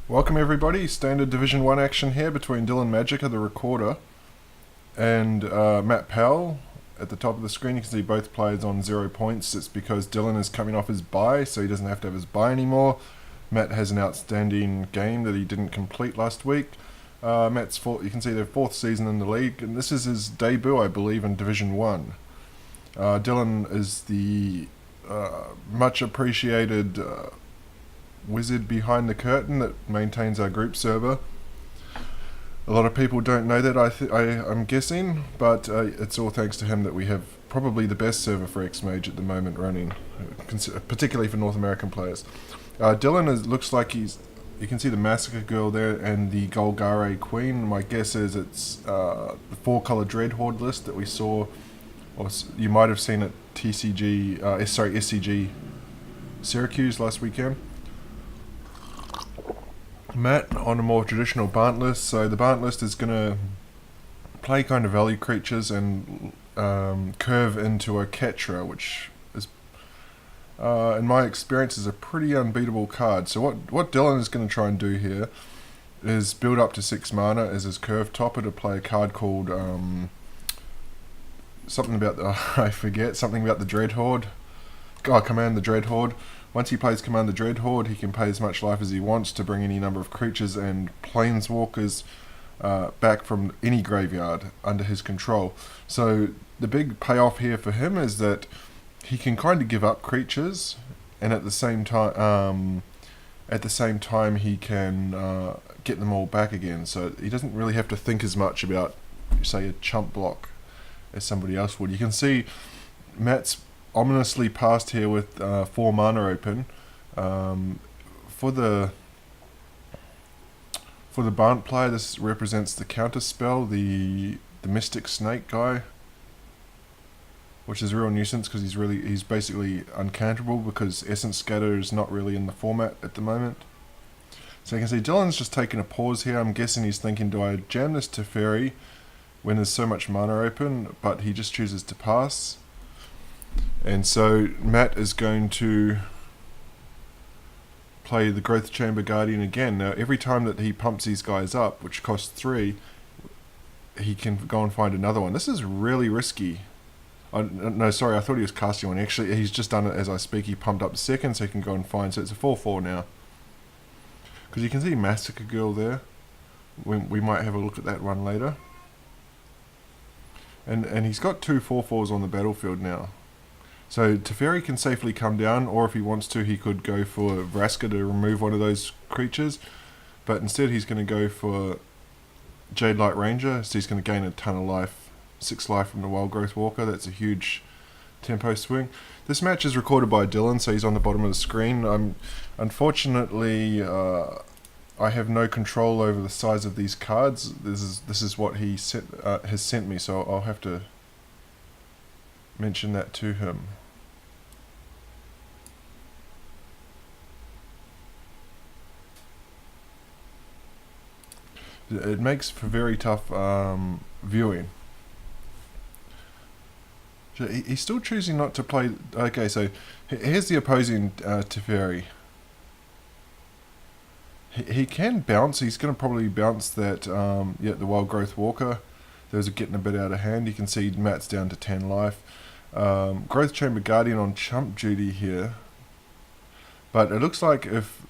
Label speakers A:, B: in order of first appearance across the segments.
A: Welcome everybody, standard Division 1 action here between Dylan Magika, the recorder, and Matt Powell. At the top of the screen you can see both players on 0 points. It's because Dylan is coming off his bye, so he doesn't have to have his bye anymore. Matt has an outstanding game that he didn't complete last week. Matt's you can see their 4th season in the league, and this is his debut, I believe, in Division 1. Dylan is the much appreciated wizard behind the curtain that maintains our group server. A lot of people don't know that, I'm guessing, but it's all thanks to him that we have probably the best server for X-Mage at the moment running, particularly for North American players. Dylan looks like you can see the Massacre Girl there and the Golgari Queen. My guess is it's the 4-color Dreadhorde list that we saw, or you might have seen at SCG Syracuse last weekend. Matt on a more traditional Bant list, so the Bant list is going to play kind of value creatures and curve into a Ketra, which is, in my experience, is a pretty unbeatable card. So what Dylan is going to try and do here is build up to 6 mana as his curve topper to play a card called something about the Dreadhorde. Command the Dreadhorde. Once he plays Command the Dreadhorde, he can pay as much life as he wants to bring any number of creatures and planeswalkers back from any graveyard under his control. So the big payoff here for him is that he can kind of give up creatures, and at the same time, he can get them all back again. So he doesn't really have to think as much about, say, a chump block as somebody else would. You can see Matt's ominously passed here with 4 mana open. For the Bant player, this represents the counter spell, the Mystic Snake guy, which is a real nuisance because he's basically uncounterable because Essence Scatter is not really in the format at the moment. So you can see Dylan's just taking a pause here. I'm guessing he's thinking, do I jam this Teferi when there's so much mana open? But he just chooses to pass. And so Matt is going to play the Growth Chamber Guardian again. Now every time that he pumps these guys up, which costs 3, he can go and find another one. This is really risky. No, sorry, I thought he was casting one. Actually, he's just done it as I speak. He pumped up the second so he can go and find. So it's a 4/4 now. Because you can see Massacre Girl there. We might have a look at that one later. And he's got 2 4/4s on the battlefield now. So Teferi can safely come down, or if he wants to, he could go for Vraska to remove one of those creatures. But instead he's going to go for Jade Light Ranger, so he's going to gain a ton of life, 6 life from the Wild Growth Walker. That's a huge tempo swing. This match is recorded by Dylan, so he's on the bottom of the screen. Unfortunately, I have no control over the size of these cards. This is what he has sent me, so I'll have to mention that to him. It makes for very tough viewing. So he's still choosing not to play. Okay, so here's the opposing Teferi. He can bounce. He's going to probably bounce that, the Wild Growth Walker. Those are getting a bit out of hand. You can see Matt's down to 10 life. Growth Chamber Guardian on chump duty here. But it looks like if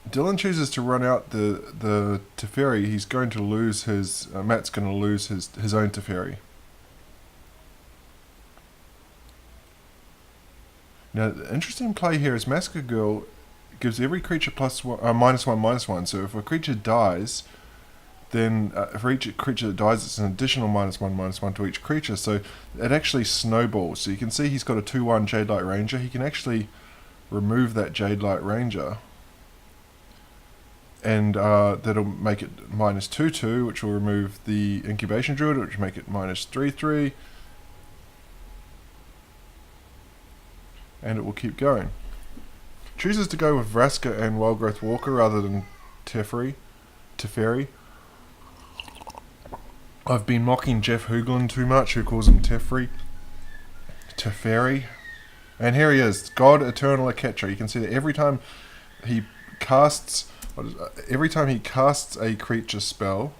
A: Dylan chooses to run out the Teferi, he's going to lose his... Matt's going to lose his own Teferi. Now, the interesting play here is Massacre Girl gives every creature -1/-1. So if a creature dies, then for each creature that dies, it's an additional -1/-1 to each creature. So it actually snowballs. So you can see he's got a 2/1 Jade Light Ranger. He can actually remove that Jade Light Ranger, and that'll make it -2/2, which will remove the Incubation Druid, which will make it -3/3, and it will keep going. Chooses to go with Vraska and Wild Growth Walker rather than Teferi. I've been mocking Jeff Hoogland too much, who calls him Teferi. And here he is, God Eternal Aketra. You can see that every time he casts, every time he casts a creature spell,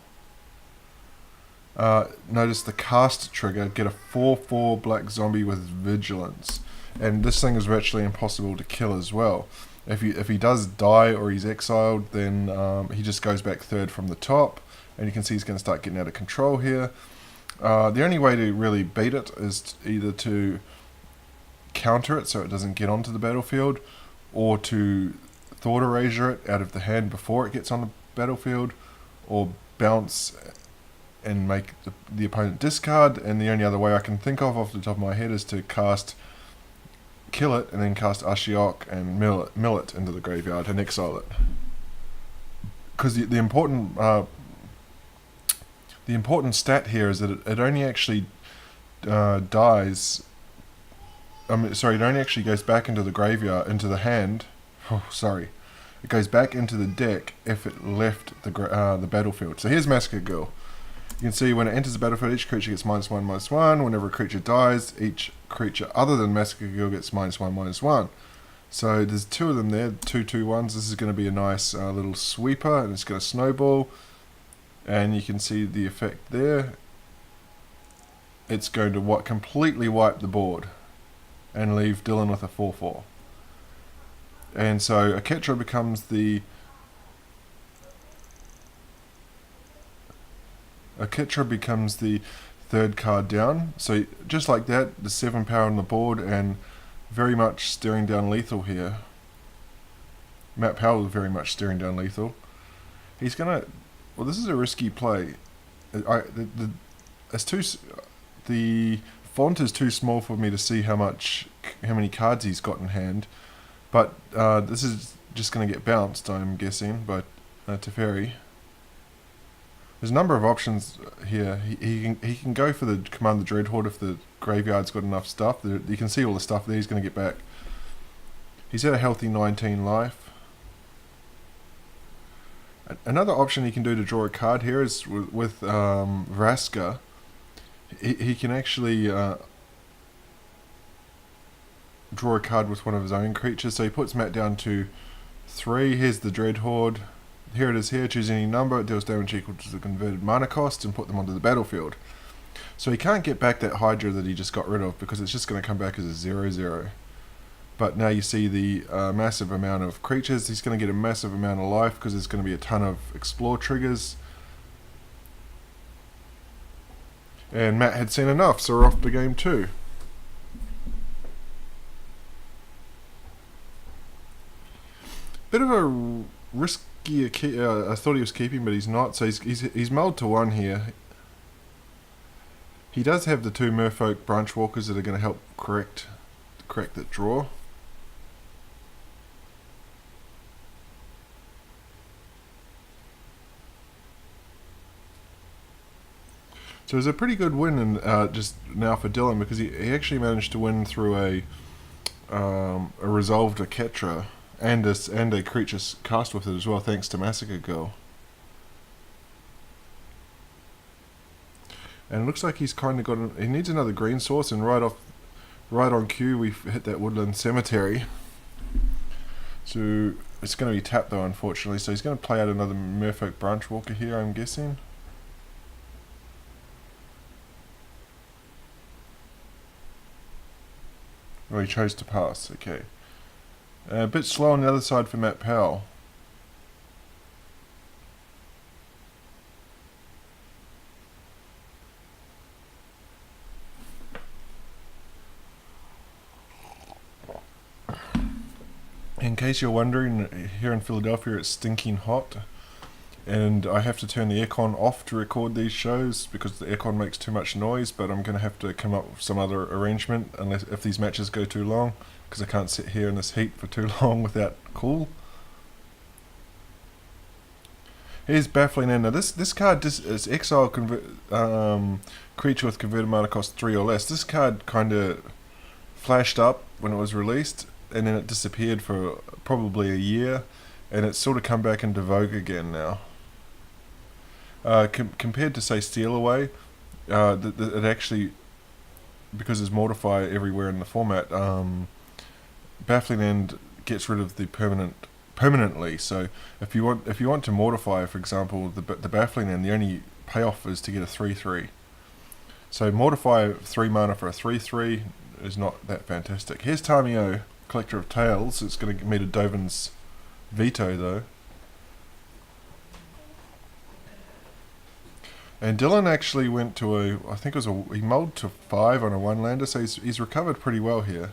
A: notice the cast trigger, get a 4/4 black zombie with vigilance. And this thing is virtually impossible to kill as well. If he does die or he's exiled, then he just goes back third from the top, and you can see he's going to start getting out of control here. The only way to really beat it is either to counter it so it doesn't get onto the battlefield, or to Thought Erasure it out of the hand before it gets on the battlefield, or bounce and make the opponent discard. And the only other way I can think of off the top of my head is to kill it and then cast Ashiok and mill it into the graveyard and exile it. Because the important stat here is that it only actually dies. It only actually goes back into the graveyard, into the hand. It goes back into the deck if it left the battlefield. So here's Massacre Girl. You can see when it enters the battlefield, each creature gets -1/-1. Whenever a creature dies, each creature other than Massacre Girl gets -1/-1. So there's two of them there, 2/2/1s. This is going to be a nice little sweeper, and it's going to snowball. And you can see the effect there. It's going to completely wipe the board and leave Dylan with a 4/4. And so Aketra becomes the third card down. So just like that, the 7 power on the board, and very much staring down lethal here. Matt Powell is very much staring down lethal. He's gonna. Well, this is a risky play. The font is too small for me to see how many cards he's got in hand, but this is just going to get bounced, I'm guessing, by Teferi. There's a number of options here. He can go for the command the Dreadhorde if the graveyard's got enough stuff. You can see all the stuff there he's going to get back. He's at a healthy 19 life. Another option he can do to draw a card here is with Vraska. He can actually draw a card with one of his own creatures. So he puts Matt down to 3. Here's the Dreadhorde. Here it is here. Choose any number. It deals damage equal to the converted mana cost and put them onto the battlefield. So he can't get back that Hydra that he just got rid of because it's just going to come back as a 0/0. But now you see the massive amount of creatures. He's going to get a massive amount of life because there's going to be a ton of explore triggers. And Matt had seen enough, so we're off to game 2. Bit of a risky. I thought he was keeping, but he's not. So he's mulled to 1 here. He does have the 2 Merfolk Branchwalkers that are going to help correct that draw. So it was a pretty good win just now for Dylan, because he actually managed to win through a resolved Aketra and a creature cast with it as well, thanks to Massacre Girl. And it looks like he's kind of got he needs another green source, and right on cue we hit that Woodland Cemetery. So it's going to be tapped though, unfortunately. So he's going to play out another Merfolk Branchwalker here, I'm guessing. Oh, he chose to pass, okay. A bit slow on the other side for Matt Powell. In case you're wondering, here in Philadelphia it's stinking hot, and I have to turn the aircon off to record these shows because the aircon makes too much noise, but I'm going to have to come up with some other arrangement if these matches go too long, because I can't sit here in this heat for too long without cool. Here's Baffling End. Now this card is exile creature with converted mana cost 3 or less. This card kind of flashed up when it was released, and then it disappeared for probably a year, and it's sort of come back into vogue again now. Compared to, say, Steal Away, it actually, because there's Mortify everywhere in the format, Baffling End gets rid of the permanent permanently. So if you want to mortify, for example, the baffling end, the only payoff is to get a 3/3. So mortify 3 mana for a 3/3 is not that fantastic. Here's Tamio, Collector of Tales. It's going to meet a Dovin's Veto though. And Dylan actually went to he mulled to 5 on a 1-lander, so he's recovered pretty well here.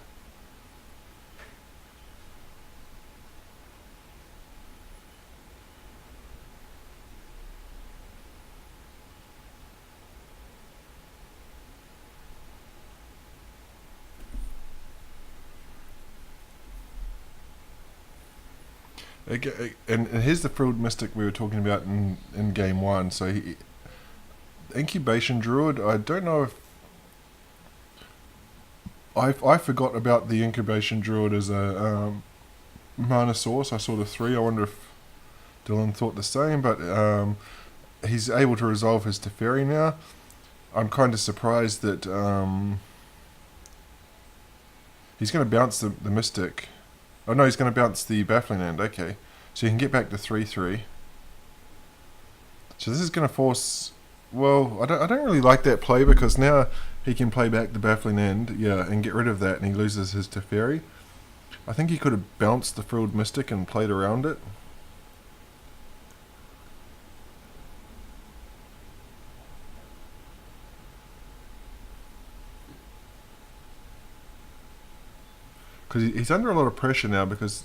A: And here's the Frilled Mystic we were talking about in game 1. So Incubation Druid, I don't know if I forgot about the Incubation Druid as a mana source. I saw the 3. I wonder if Dylan thought the same, but he's able to resolve his Teferi now. I'm kind of surprised that he's going to bounce the Mystic. Oh no, he's going to bounce the Baffling End. Okay, so you can get back to 3/3. So this is going to force. Well, I don't really like that play, because now he can play back the Baffling End, yeah, and get rid of that, and he loses his Teferi. I think he could have bounced the Frilled Mystic and played around it. Because he's under a lot of pressure now, because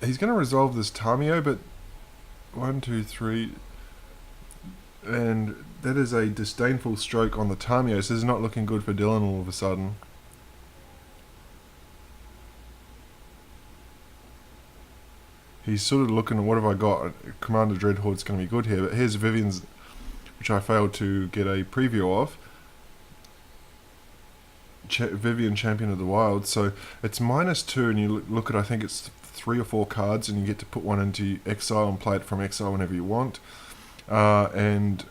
A: he's going to resolve this Tamio, but 1, 2, 3, and that is a disdainful stroke on the Tamio, so this is not looking good for Dylan all of a sudden. He's sort of looking at, what have I got? Commander Dreadhorde's going to be good here, but here's Vivian's, which I failed to get a preview of. Vivian, Champion of the Wild, so it's -2, and you look at, I think it's 3 or 4 cards, and you get to put one into exile and play it from exile whenever you want. And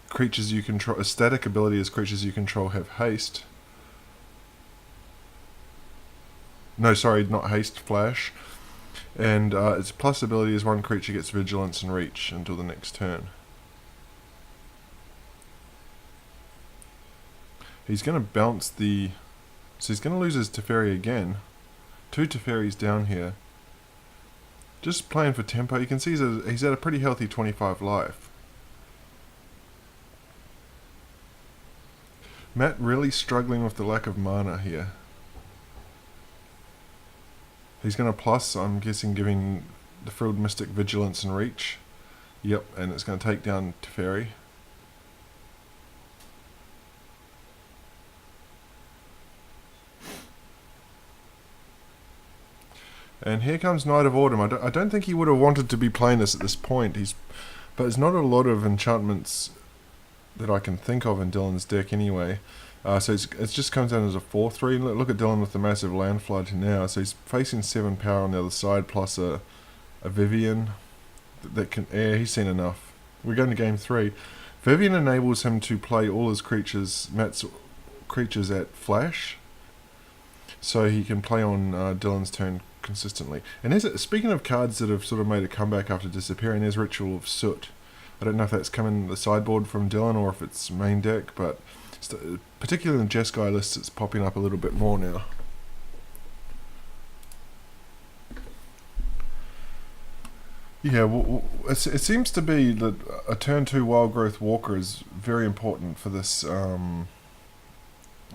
A: creatures you control, a static ability is creatures you control have haste. No, sorry, not haste, flash. And its plus ability is 1 creature gets vigilance and reach until the next turn. He's going to bounce the... So he's going to lose his Teferi again. 2 Teferis down here. Just playing for tempo. You can see he's at a pretty healthy 25 life. Matt really struggling with the lack of mana here. He's going to plus, I'm guessing, giving the Frilled Mystic vigilance and reach. Yep, and it's going to take down Teferi. And here comes Knight of Autumn. I don't think he would have wanted to be playing this at this point. But there's not a lot of enchantments that I can think of in Dylan's deck anyway. So it just comes down as a 4/3. Look at Dylan with the massive land flood now. So he's facing 7 power on the other side, plus a Vivian that can air. He's seen enough. We're going to game 3. Vivian enables him to play all his creatures, Matt's creatures, at flash, so he can play on Dylan's turn consistently. And speaking of cards that have sort of made a comeback after disappearing, there's Ritual of Soot. I don't know if that's coming the sideboard from Dylan or if it's main deck, but particularly in the Jeskai lists, it's popping up a little bit more now. Yeah, well, it seems to be that a turn 2 Wild Growth Walker is very important for this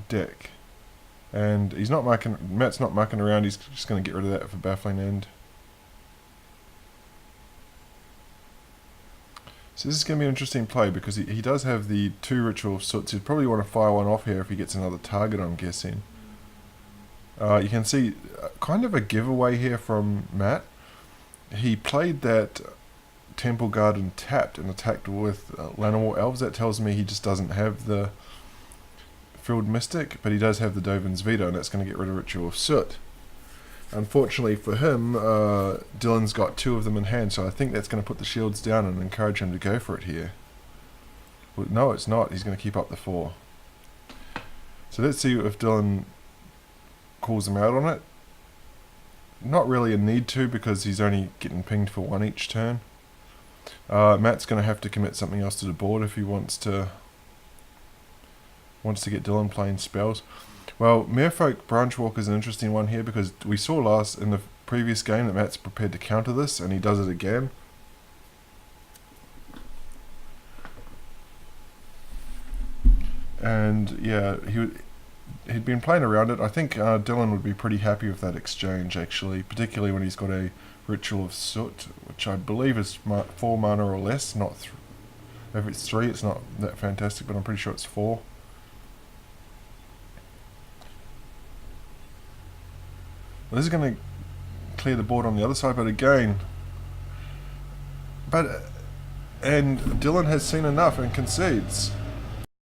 A: deck. And Matt's not mucking around, he's just going to get rid of that for Baffling End. So this is going to be an interesting play, because he does have the 2 Ritual of Soot, so he'd probably want to fire one off here if he gets another target, I'm guessing. You can see kind of a giveaway here from Matt. He played that Temple Garden tapped and attacked with Llanowar Elves. That tells me he just doesn't have the Frilled Mystic, but he does have the Dovin's Veto, and that's going to get rid of Ritual of Soot. Unfortunately for him, Dylan's got 2 of them in hand, so I think that's going to put the shields down and encourage him to go for it here. Well, no, it's not. He's going to keep up the 4. So let's see if Dylan calls him out on it. not really a need to, because he's only getting pinged for 1 each turn. Matt's going to have to commit something else to the board if he wants to get Dylan playing spells. Well, Merfolk Branchwalker is an interesting one here, because we saw in the previous game that Matt's prepared to counter this, and he does it again. And yeah, he'd been playing around it. I think Dylan would be pretty happy with that exchange, actually, particularly when he's got a Ritual of Soot, which I believe is 4 mana or less. Not if it's 3, it's not that fantastic, but I'm pretty sure it's 4. Well, this is going to clear the board on the other side, but again, and Dylan has seen enough and concedes.